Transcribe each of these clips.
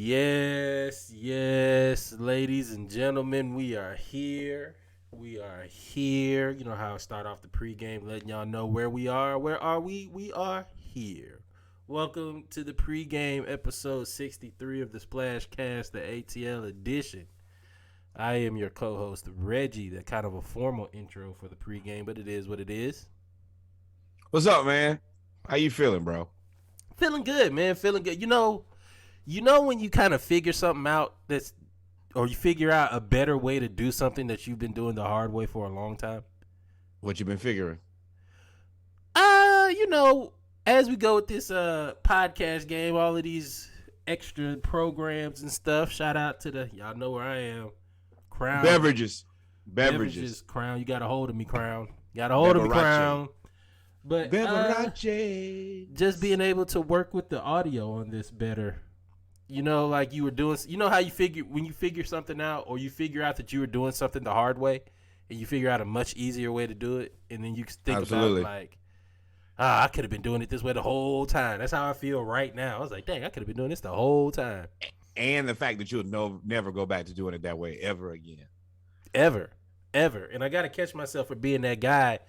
Yes, ladies and gentlemen, we are here. We are here. You know how I start off the pregame, letting y'all know where we are. Where are we? We are here. Welcome to the pregame episode 63 of the Splash Cast, the ATL edition. I am your co-host, Reggie. That kind of a formal intro for the pregame, but it is what it is. What's up, man? How you feeling, bro? Feeling good, man. Feeling good. You know when you kind of figure something out or you figure out a better way to do something that you've been doing the hard way for a long time? What you been figuring? As we go with this podcast game, all of these extra programs and stuff, shout out to y'all know where I am. Crown. Beverages. Crown, you got a hold of me, Crown. Got a hold of me, Crown. But just being able to work with the audio on this better. You know, like you were doing, you know how you figure, when you figure something out or you figure out that you were doing something the hard way and you figure out a much easier way to do it. And then you think about like, I could have been doing it this way the whole time. That's how I feel right now. I was like, dang, I could have been doing this the whole time. And the fact that you'll never go back to doing it that way ever again. Ever. And I got to catch myself for being that guy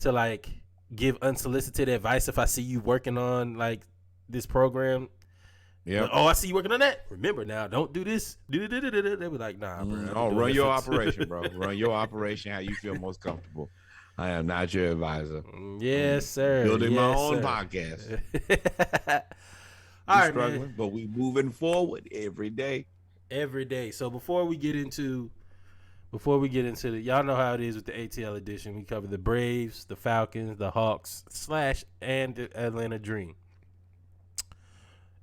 to like give unsolicited advice if I see you working on like this program. Yeah. Oh, I see you working on that. Remember now, don't do this. They were like, nah, bro. Run your operation, bro. Run your operation how you feel most comfortable. I am not your advisor. Yes, sir. Building my own podcast. All right, struggling, man. But we moving forward every day. Every day. So before we get into the, y'all know how it is with the ATL edition. We cover the Braves, the Falcons, the Hawks, / and the Atlanta Dream.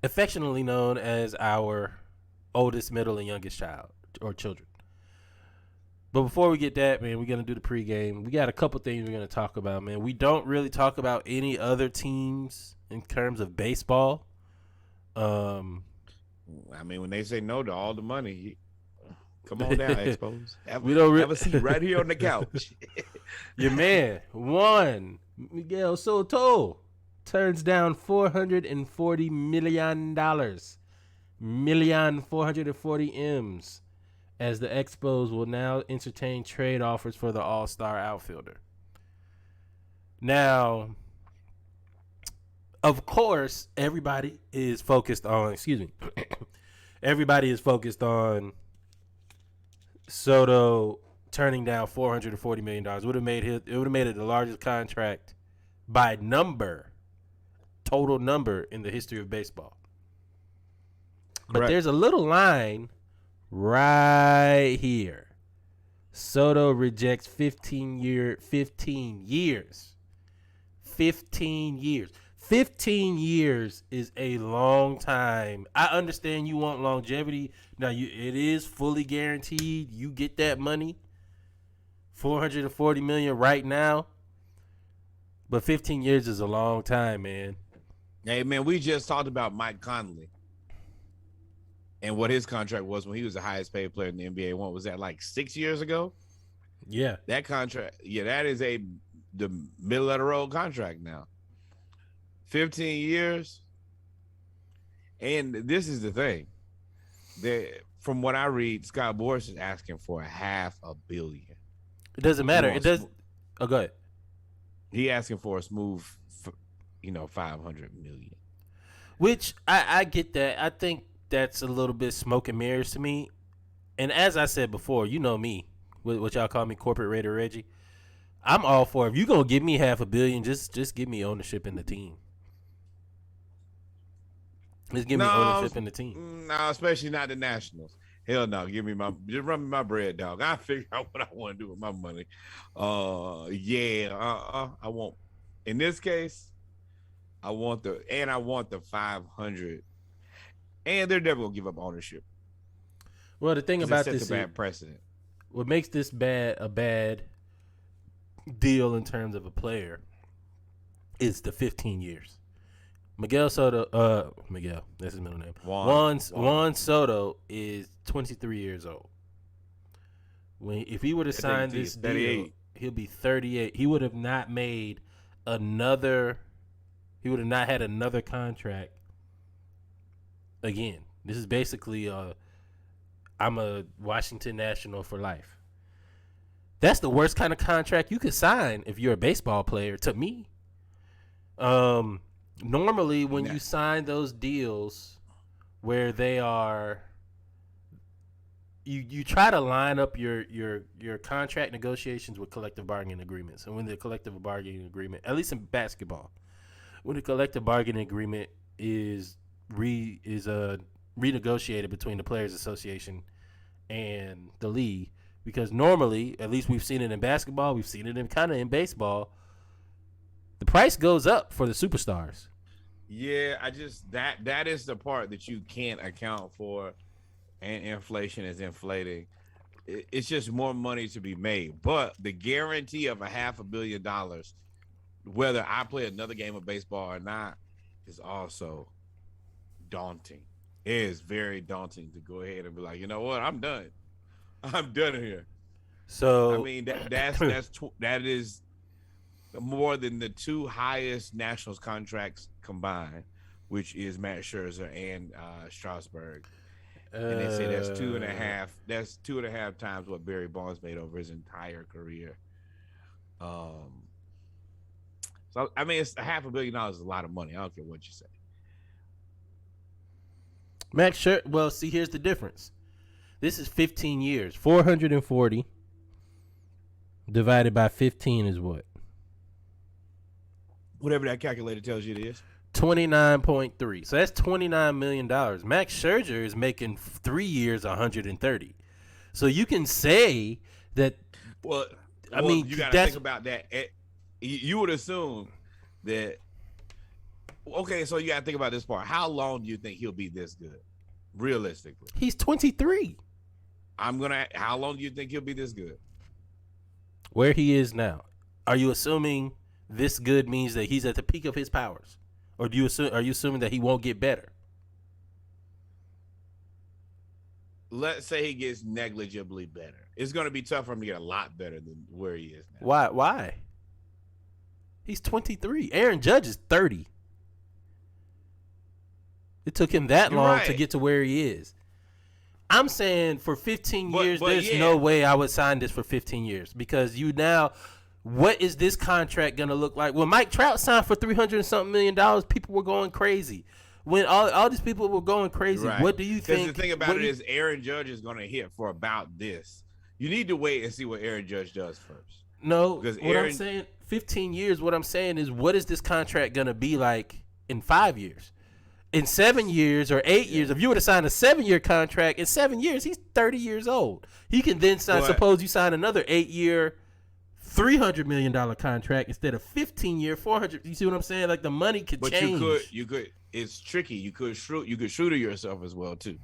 Affectionately known as our oldest, middle, and youngest child or children. But before we get that, man, we're going to do the pregame. We got a couple things we're going to talk about, man. We don't really talk about any other teams in terms of baseball. I mean, when they say no to all the money, come on down, Expos. Have a seat right here on the couch. Your man, Juan Miguel Soto, turns down $440 million. 440 M's. As the Expos will now entertain trade offers for the all-star outfielder. Now, of course, everybody is focused on Soto turning down $440 million. It would have made it the largest contract by total number in the history of baseball. But Correct. There's a little line right here. Soto rejects 15 years. 15 years is a long time. I understand you want longevity. Now it is fully guaranteed. You get that money. $440 million right now. But 15 years is a long time, man. Hey, man, we just talked about Mike Conley and what his contract was when he was the highest paid player in the NBA. What was that, like 6 years ago? Yeah. That contract, that is the middle of the road contract now. 15 years. And this is the thing. From what I read, Scott Boras is asking for $500 million. It doesn't matter. It does. Oh, go ahead. He asking for a smooth, $500 million. Which I get that. I think that's a little bit smoke and mirrors to me. And as I said before, you know me, what y'all call me, Corporate Raider Reggie. I'm all for it. If you're going to give me $500 million, just give me ownership in the team. Just give me ownership in the team. No, especially not the Nationals. Hell no, just run me my bread, dog. I figure out what I want to do with my money. I won't. In this case, I want the 500, and they're never gonna give up ownership. Well, the thing about this is a bad precedent. What makes this a bad deal in terms of a player is the 15 years. Miguel Soto, that's his middle name. Juan Soto is 23 years old. If he would have signed this deal, he'll be 38. He would have not had another contract again. This is basically I'm a Washington National for life. That's the worst kind of contract you could sign if you're a baseball player, to me. Normally when you sign those deals where they are, you try to line up your contract negotiations with collective bargaining agreements. And when the collective bargaining agreement, at least in basketball, when the collective bargaining agreement is renegotiated between the Players Association and the league, because normally, at least we've seen it in basketball, we've seen it in kind of in baseball, the price goes up for the superstars. Yeah, that is the part that you can't account for, and inflation is inflating. It's just more money to be made, but the guarantee of $500 million, whether I play another game of baseball or not, is also daunting. It is very daunting to go ahead and be like, you know what, I'm done here. So I mean that is more than the two highest Nationals contracts combined, which is Matt Scherzer and Strasburg. And they say that's 2.5. That's 2.5 times what Barry Bonds made over his entire career. So I mean, it's $500 million is a lot of money. I don't care what you say. Max Scherzer. Well, see, here's the difference. This is 15 years. 440 divided by 15 is what? Whatever that calculator tells you it is. 29.3. So that's $29 million. Max Scherzer is making 3 years 130. So you can say that. Well, I mean, you got to think about that. You would assume that. Okay, so you got to think about this part. How long do you think he'll be this good, realistically? He's 23. How long do you think he'll be this good? Where he is now. Are you assuming this good means that he's at the peak of his powers? Or are you assuming that he won't get better? Let's say he gets negligibly better. It's going to be tough for him to get a lot better than where he is now. Why? He's 23. Aaron Judge is 30. It took him that long to get to where he is. I'm saying for 15 years, there's no way I would sign this for 15 years, because what is this contract going to look like? When Mike Trout signed for $300-something million, people were going crazy. When all these people were going crazy, what do you think? Because the thing about it is Aaron Judge is going to hit for about this. You need to wait and see what Aaron Judge does first. No, because I'm saying 15 years, what I'm saying is, what is this contract going to be like in 5 years? In 7 years or 8 years, if you were to sign a 7-year contract, in 7 years, he's 30 years old. He can then sign, suppose you sign another 8-year, $300 million contract instead of 15-year, $400. You see what I'm saying? Like, the money could change. But you could. It's tricky. You could shooter yourself as well too.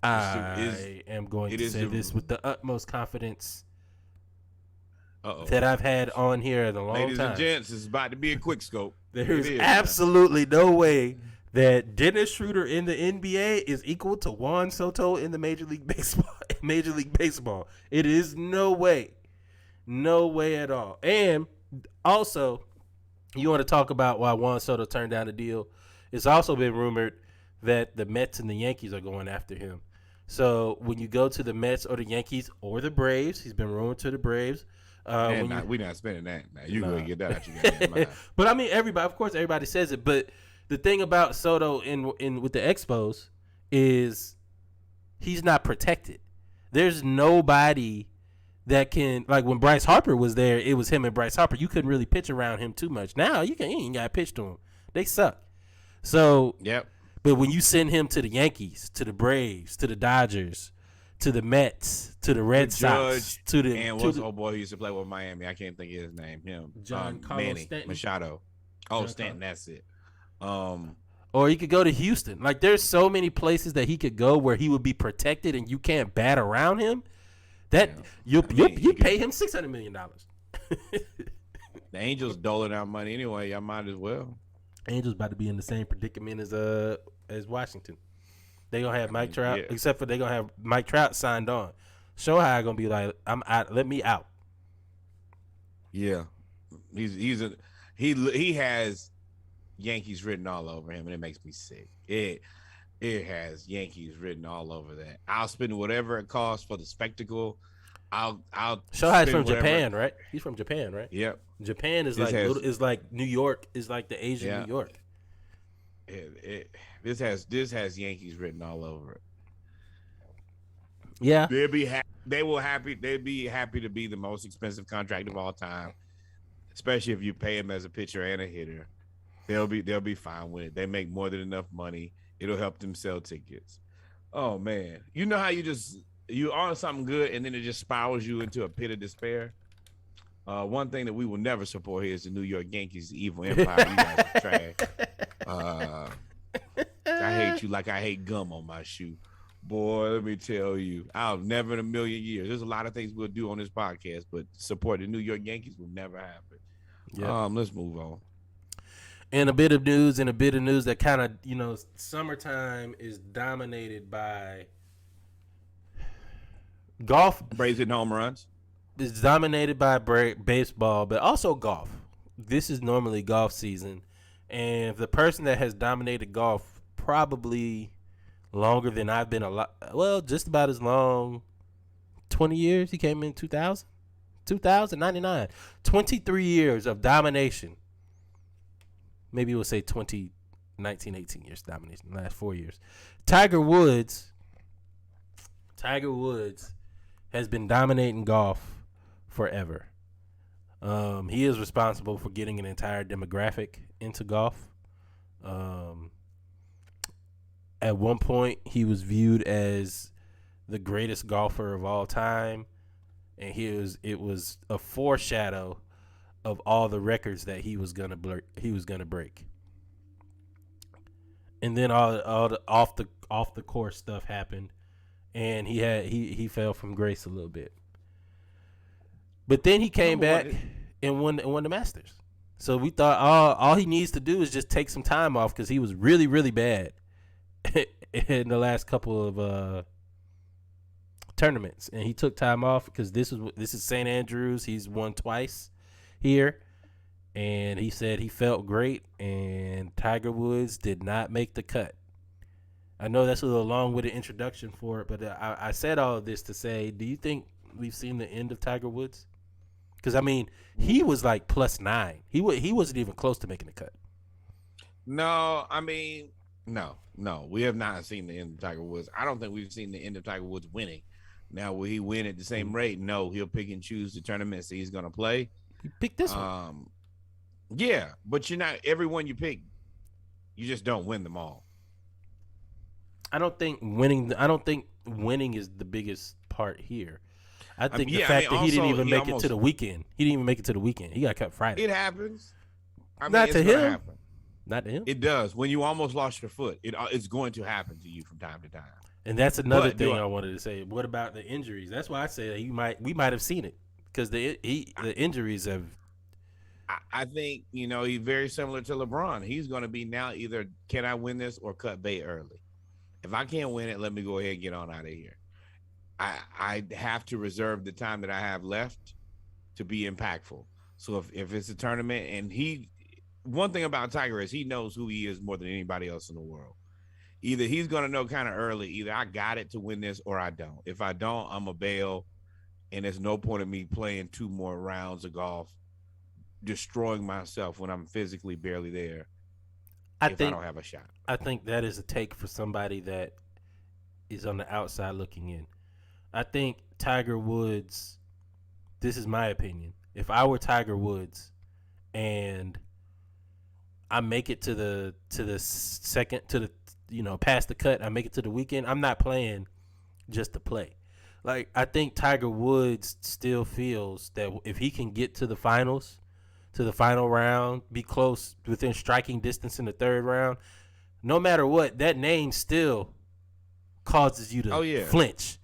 I am going to say this with the utmost confidence that I've had on here in a long time. Ladies and gents, this is about to be a quick scope. There is absolutely no way that Dennis Schroeder in the NBA is equal to Juan Soto in the Major League Baseball. It is no way. No way at all. And also, you want to talk about why Juan Soto turned down the deal? It's also been rumored that the Mets and the Yankees are going after him. So when you go to the Mets or the Yankees or the Braves, he's been rumored to the Braves. We're not spending that. Now you go get that out your goddamn mind. But I mean, everybody says it. But the thing about Soto in with the Expos is he's not protected. There's nobody that can, like, when Bryce Harper was there, it was him and Bryce Harper. You couldn't really pitch around him too much. Now you ain't got to pitch to him. They suck. So yep. But when you send him to the Yankees, to the Braves, to the Dodgers, to the Mets, to the Red Sox, to the old boy who used to play with Miami? I can't think of his name. Manny Machado. Stanton. That's it. Or he could go to Houston. Like, there's so many places that he could go where he would be protected, and you can't bat around him. You pay him $600 million. The Angels doling out money anyway. Y'all might as well. Angels about to be in the same predicament as Washington. They gonna have Mike Trout, except for they gonna have Mike Trout signed on. Shohei gonna be like, I'm out. Let me out. Yeah, he has Yankees written all over him, and it makes me sick. It has Yankees written all over that. I'll spend whatever it costs for the spectacle. I'll Shohei's spend from whatever. Japan, right? He's from Japan, right? Yep. Japan is This like has is like New York is like the Asian New yeah. York. This has Yankees written all over it. Yeah. They'd be happy to be the most expensive contract of all time, especially if you pay him as a pitcher and a hitter. They'll be fine with it. They make more than enough money. It'll help them sell tickets. Oh man, you know how you on something good and then it just spirals you into a pit of despair. One thing that we will never support here is the New York Yankees, the evil empire. You guys are trash. I hate you like I hate gum on my shoe. Boy, let me tell you, I'll never in a million years. There's a lot of things we'll do on this podcast, but support the New York Yankees will never happen. Yep. Let's move on. And a bit of news that kind of, summertime is dominated by golf. Braves hitting home runs. It's dominated by baseball, but also golf. This is normally golf season. And the person that has dominated golf probably longer than I've been just about as long, 20 years. He came in 2000, 99. 23 years of domination. Maybe we'll say 19, 18 years domination, the last 4 years. Tiger Woods has been dominating golf forever. He is responsible for getting an entire demographic into golf. At one point, he was viewed as the greatest golfer of all time, and it was a foreshadow of all the records that he was gonna break. And then all the off the course stuff happened, and he fell from grace a little bit. But then he came back and won the Masters. So we thought all he needs to do is just take some time off because he was really, really bad in the last couple of tournaments, and he took time off because this is St. Andrews. He's won twice here, and he said he felt great, and Tiger Woods did not make the cut. I know that's a little long-winded introduction for it, but I said all of this to say, do you think we've seen the end of Tiger Woods? Because, I mean, he was like +9. He wasn't even close to making the cut. No, I mean, no. We have not seen the end of Tiger Woods. I don't think we've seen the end of Tiger Woods winning. Now, will he win at the same rate? No, he'll pick and choose the tournaments that he's going to play. You pick this one. Yeah, but you're not everyone you pick. You just don't win them all. I don't think winning is the biggest part here. I think the fact that he didn't even make it to the weekend. He didn't even make it to the weekend. He got cut Friday. It happens. Not to him. Not to him. It does. When you almost lost your foot, it's going to happen to you from time to time. And that's another thing I wanted to say. What about the injuries? That's why I say we might have seen it because the injuries have. I think he's very similar to LeBron. He's going to be now either can I win this or cut bait early. If I can't win it, let me go ahead and get on out of here. I have to reserve the time that I have left to be impactful. So if it's a tournament, and one thing about Tiger is he knows who he is more than anybody else in the world. Either he's going to know kind of early, either I got it to win this or I don't. If I don't, I'm a bail, and there's no point in me playing 2 more rounds of golf, destroying myself when I'm physically barely there. I don't have a shot. I think that is a take for somebody that is on the outside looking in. I think Tiger Woods, this is my opinion. If I were Tiger Woods and I make it to the second, past the cut, I make it to the weekend, I'm not playing just to play. Like, I think Tiger Woods still feels that if he can get to the finals, to the final round, be close within striking distance in the third round, no matter what, that name still causes you to flinch.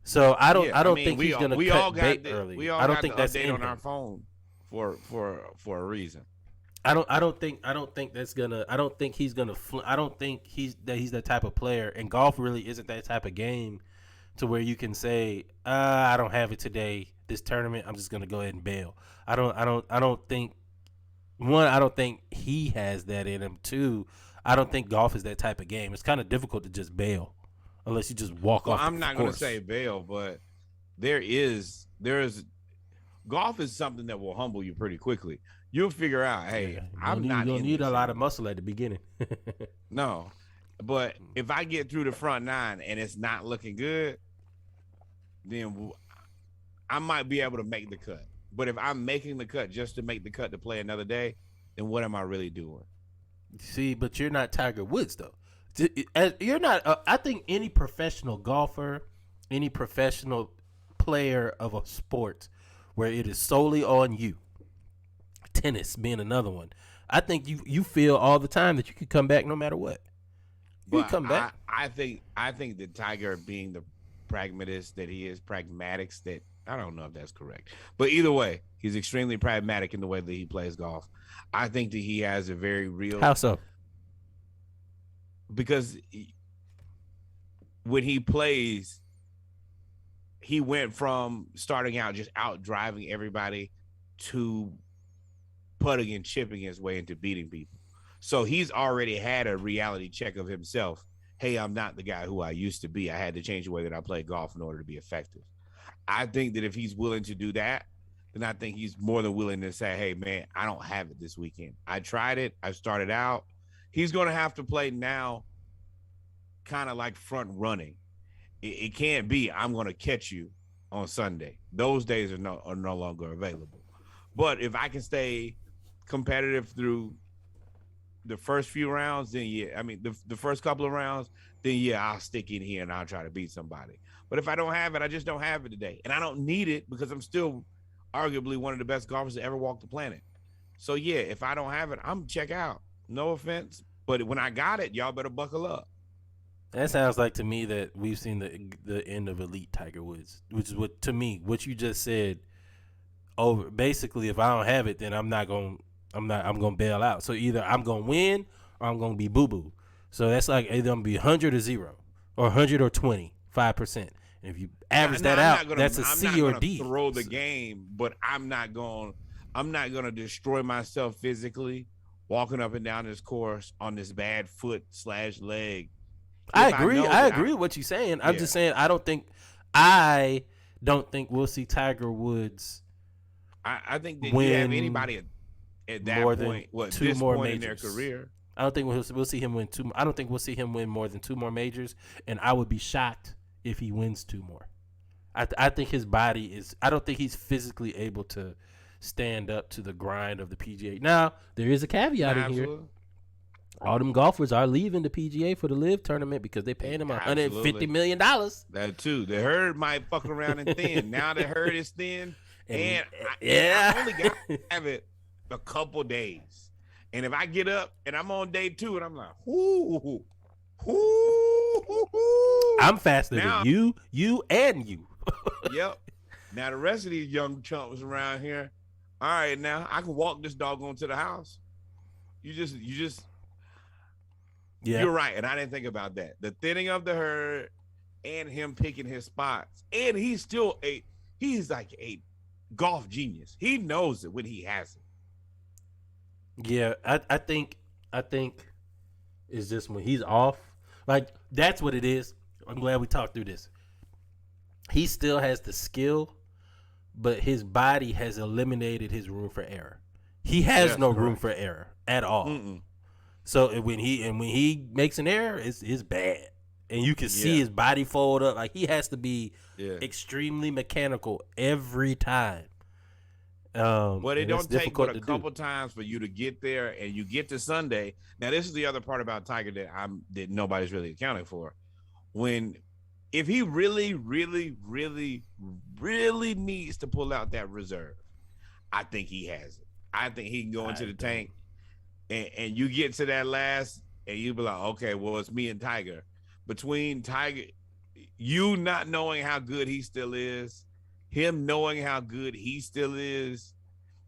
So I don't think he's going to cut bait early. We all I don't got think the that's update on our phone for a reason. I don't think he's gonna. I don't think he's that type of player. And golf really isn't that type of game to where you can say, I don't have it today. This tournament, I'm just gonna go ahead and bail. I don't think One, I don't think he has that in him. Two, I don't think golf is that type of game. It's kind of difficult to just bail unless you just walk Well, off the I'm not going to course. say bail, but there is golf is something that will humble you pretty quickly. You'll figure out, hey, I'm You not don't in need a this lot of anymore. muscle at the beginning. No, but if I get through the front nine and it's not looking good, then I might be able to make the cut. But if I'm making the cut just to make the cut to play another day, then what am I really doing? See, but you're not Tiger Woods though. You're not. I think any professional golfer, any professional player of a sport where it is solely on you, tennis being another one. I think you feel all the time that you can come back no matter what. You can But come back. I think that Tiger, being the pragmatist that he is, pragmatics that I don't know if that's correct, but either way, he's extremely pragmatic in the way that he plays golf. I think that he has a very real How so? because when he plays, he went from starting out just out driving everybody to putting and chipping his way into beating people. So he's already had a reality check of himself. Hey, I'm not the guy who I used to be. I had to change the way that I play golf in order to be effective. I think that if he's willing to do that, then I think he's more than willing to say, hey, man, I don't have it this weekend. I tried it. I started out. He's going to have to play now kind of like front running. It can't be, I'm going to catch you on Sunday. Those days are no longer available. But if I can stay competitive through the first few rounds, then yeah, I mean the first couple of rounds, then yeah, I'll stick in here and I'll try to beat somebody. But if I don't have it, I just don't have it today, and I don't need it because I'm still arguably one of the best golfers to ever walk the planet. So yeah, if I don't have it, I'm check out. No offense, but when I got it, y'all better buckle up. That sounds like to me that we've seen the end of elite Tiger Woods, which is what to me what you just said. Over basically, if I don't have it, then I'm gonna bail out. So either I'm gonna win or I'm gonna be boo boo. So that's like either I'm gonna be 100 or 0 or 100 or 25%. And if you average that out, that's a I'm C not or gonna D. throw the So, game, but I'm not gonna destroy myself physically walking up and down this course on this bad foot slash leg. I If I agree. know I that agree with what you're saying. I'm yeah, just saying I don't think we'll see Tiger Woods I think that you have win anybody at that more than point, what two this more point in their majors. career. I don't think we'll see him win two. I don't think we'll see him win more than two more majors, and I would be shocked if he wins two more. I think his body is. I don't think he's physically able to stand up to the grind of the PGA. Now there is a caveat in here. Absolutely. All them golfers are leaving the PGA for the Live tournament because they paying him $150 million. That too. The herd might fuck around and thin. Now the herd is thin, And and I yeah, only got to have it a couple days. And if I get up and I'm on day 2 and I'm like, whoo, I'm faster than now, you and you. yep. Now the rest of these young chumps around here, all right, now I can walk this dog on to the house. You just Yeah, You're right, and I didn't think about that. The thinning of the herd and him picking his spots, and he's like a golf genius. He knows it when he has it. yeah. I think it's just when he's off. Like that's what it is. I'm glad we talked through this. He still has the skill, but his body has eliminated his room for error. He has no room for error at all. Mm-mm. So when he makes an error, it's bad, and you can see his body fold up. Like he has to be extremely mechanical every time. But it don't take but a couple times for you to get there, and you get to Sunday. Now this is the other part about Tiger that nobody's really accounting for. If he really, really, really, really needs to pull out that reserve, I think he has it. I think he can go into the tank, and you get to that last, and you be like, okay, well, it's me and Tiger. Between Tiger, you not knowing how good he still is, him knowing how good he still is,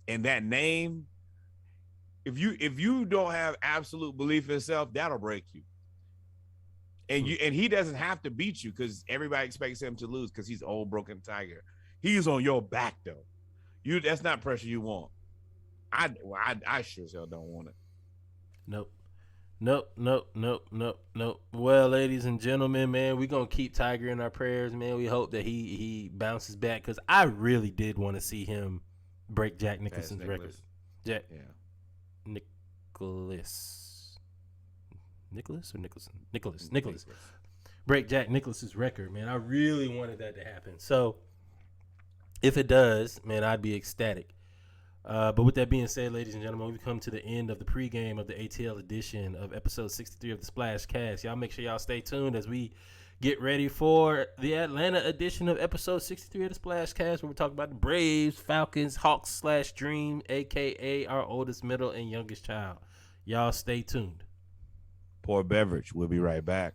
and that name, if you don't have absolute belief in yourself, that'll break you. And he doesn't have to beat you because everybody expects him to lose because he's old broken Tiger. He's on your back though. That's not pressure you want. I sure as hell don't want it. Nope. Well, ladies and gentlemen, man, we're going to keep Tiger in our prayers, man. We hope that he bounces back because I really did want to see him break Jack Nicklaus's record. Nicholas. Break Jack Nicklaus's record, man. I really wanted that to happen. So, if it does, man, I'd be ecstatic. But with that being said, ladies and gentlemen, we've come to the end of the pregame of the ATL edition of episode 63 of the Splash Cast. Y'all make sure y'all stay tuned as we get ready for the Atlanta edition of episode 63 of the Splash Cast, where we talk about the Braves, Falcons, Hawks / Dream, a.k.a. our oldest, middle, and youngest child. Y'all stay tuned. Pour a beverage. We'll be right back.